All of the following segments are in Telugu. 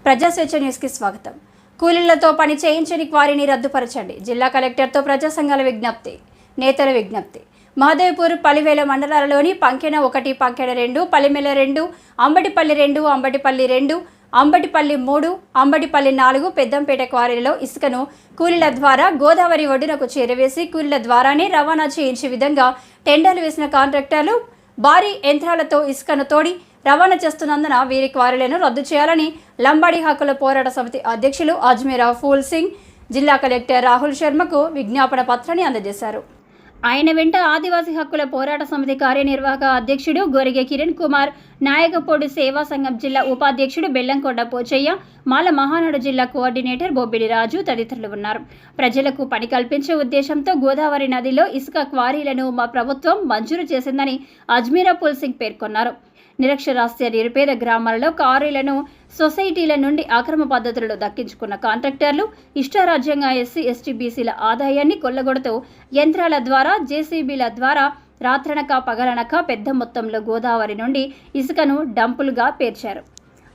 ప్రజాస్వేచ్ఛ న్యూస్ కి స్వాగతం. కూలీలతో పని చేయించని క్వారీని రద్దుపరచండి. జిల్లా కలెక్టర్తో ప్రజా సంఘాల విజ్ఞప్తి, నేతల విజ్ఞప్తి. మహదేవ్పూర్, పలివేల మండలాలలోని పంకెన 1, పంకెన 2, పలిమెల 2, అంబటిపల్లి 2, అంబటిపల్లి 2, అంబటిపల్లి 3, అంబటిపల్లి 4 పెద్దంపేట క్వారీలలో ఇసుకను కూలీల ద్వారా గోదావరి ఒడ్డునకు చేరవేసి కూలీల ద్వారానే రవాణా చేయించే విధంగా టెండర్లు వేసిన కాంట్రాక్టర్లు భారీ యంత్రాలతో ఇసుకను తోడి రవాణా చేస్తున్నందున వీరి క్వారీలను రద్దు చేయాలని లంబాడి హక్కుల పోరాట సమితి అధ్యక్షులు అజ్మీరా ఫూల్ సింగ్ జిల్లా కలెక్టర్ రాహుల్ శర్మకు విజ్ఞాపన పత్రాన్ని అందజేశారు. ఆయన వెంట ఆదివాసీ హక్కుల పోరాట సమితి కార్యనిర్వాహక అధ్యక్షుడు గొరిగె కిరణ్ కుమార్, నాయకపూడి సేవా సంఘం జిల్లా ఉపాధ్యక్షుడు బెల్లంకొండ పోచయ్య, మాల మహానాడు జిల్లా కోఆర్డినేటర్ బొబ్బిలి రాజు తదితరులు ఉన్నారు. ప్రజలకు పని కల్పించే ఉద్దేశంతో గోదావరి నదిలో ఇసుక క్వారీలను మా ప్రభుత్వం మంజూరు చేసిందని అజ్మీరా ఫూల్ సింగ్ పేర్కొన్నారు. నిరక్షరాస్య నిరుపేద గ్రామాలలో క్వారీలను సొసైటీల నుండి అక్రమ పద్ధతులలో దక్కించుకున్న కాంట్రాక్టర్లు ఇష్టారాజ్యంగా ఎస్సీ, ఎస్టీ, బీసీల ఆదాయాన్ని కొల్లగొడుతూ యంత్రాల ద్వారా, జేసీబీల ద్వారా రాత్రనక పగలనక పెద్ద మొత్తంలో గోదావరి నుండి ఇసుకను డంపులుగా పేర్చారు.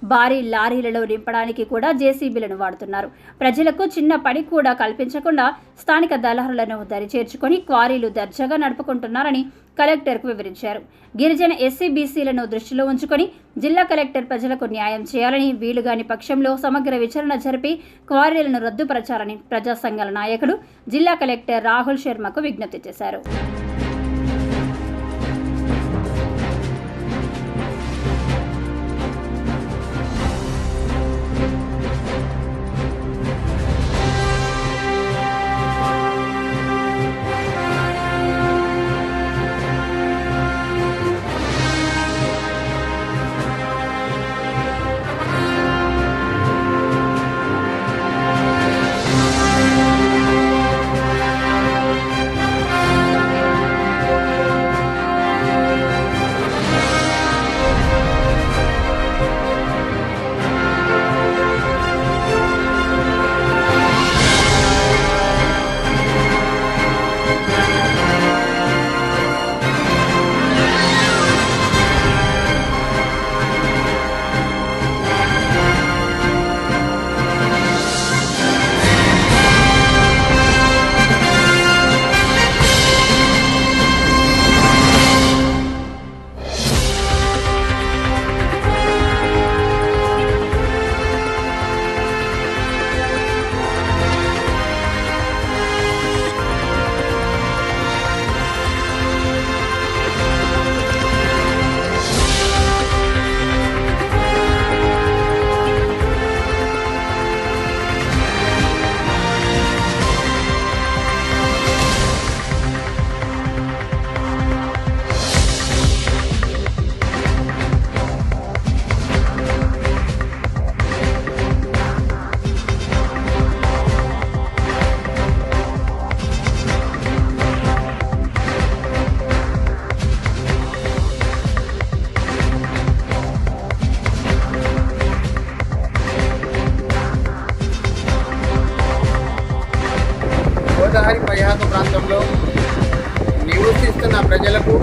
భారీ లారీలలో నింపడానికి కూడా జేసీబీలను వాడుతున్నారు. ప్రజలకు చిన్న పని కూడా కల్పించకుండా స్థానిక దళారులను దరిచేర్చుకొని క్వారీలు దర్జాగా నడుపుకుంటున్నారని కలెక్టర్కు వివరించారు. గిరిజన ఎస్సీ, బీసీలను దృష్టిలో ఉంచుకొని జిల్లా కలెక్టర్ ప్రజలకు న్యాయం చేయాలని, వీలుగాని పక్షంలో సమగ్ర విచారణ జరిపి క్వారీలను రద్దుపరచాలని ప్రజా సంఘాల నాయకులు జిల్లా కలెక్టర్ రాహుల్ శర్మకు విజ్ఞప్తి చేశారు. గోదావరి పరివాహక ప్రాంతంలో నివసిస్తున్న ప్రజలకు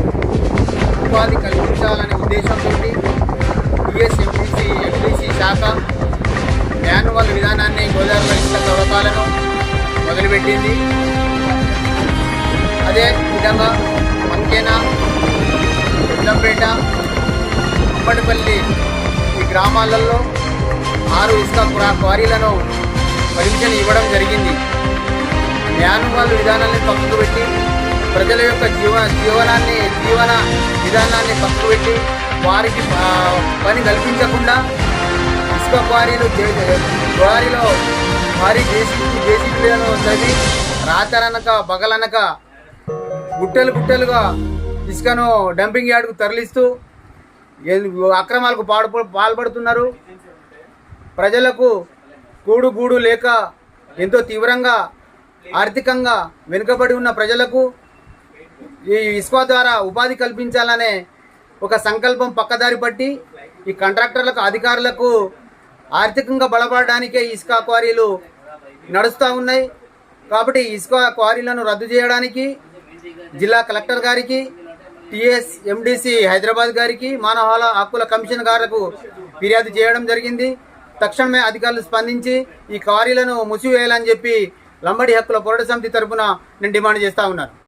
ఉపాధి కల్పించాలనే ఉద్దేశంతో టీఎస్ఎండిసి శాఖ యాన్యువల్ విధానాన్ని గోదావరి ఇసుక తవ్వకాలను మొదలుపెట్టింది. అదే విధంగా పంకెన, పెద్దంపేట, అంబటిపల్లి ఈ గ్రామాలలో 6 ఇసుక క్వారీలను పర్మిషన్ ఇవ్వడం జరిగింది. యాన్యువల్ విధానాన్ని పక్కకు పెట్టి ప్రజల యొక్క జీవన విధానాన్ని పక్కకు పెట్టి వారికి పని కల్పించకుండా ఇసుక క్వారీలో భారీ జేసీబీలను చదివి రాత్రనక పగలనక గుట్టలుగా ఇసుకను డంపింగ్ యార్డుకు తరలిస్తూ అక్రమాలకు పాల్పడుతున్నారు. ప్రజలకు కూడు లేక ఎంతో తీవ్రంగా ఆర్థికంగా వెనుకబడి ఉన్న ప్రజలకు ఈ ఇసుక ద్వారా ఉపాధి కల్పించాలనే ఒక సంకల్పం పక్కదారి పట్టి ఈ కాంట్రాక్టర్లకు, అధికారులకు ఆర్థికంగా బలపడడానికే ఇసుక క్వారీలు నడుస్తూ ఉన్నాయి. కాబట్టి ఇసుక క్వారీలను రద్దు చేయడానికి జిల్లా కలెక్టర్ గారికి, టీఎస్ఎండిసి హైదరాబాద్ గారికి, మానవ హక్కుల కమిషన్ గారికి ఫిర్యాదు చేయడం జరిగింది. తక్షణమే అధికారులు స్పందించి ఈ క్వారీలను మూసివేయాలని చెప్పి లంబడి హక్కుల పోరాట సమితి తరఫున నేను డిమాండ్ చేస్తూ ఉన్నాను.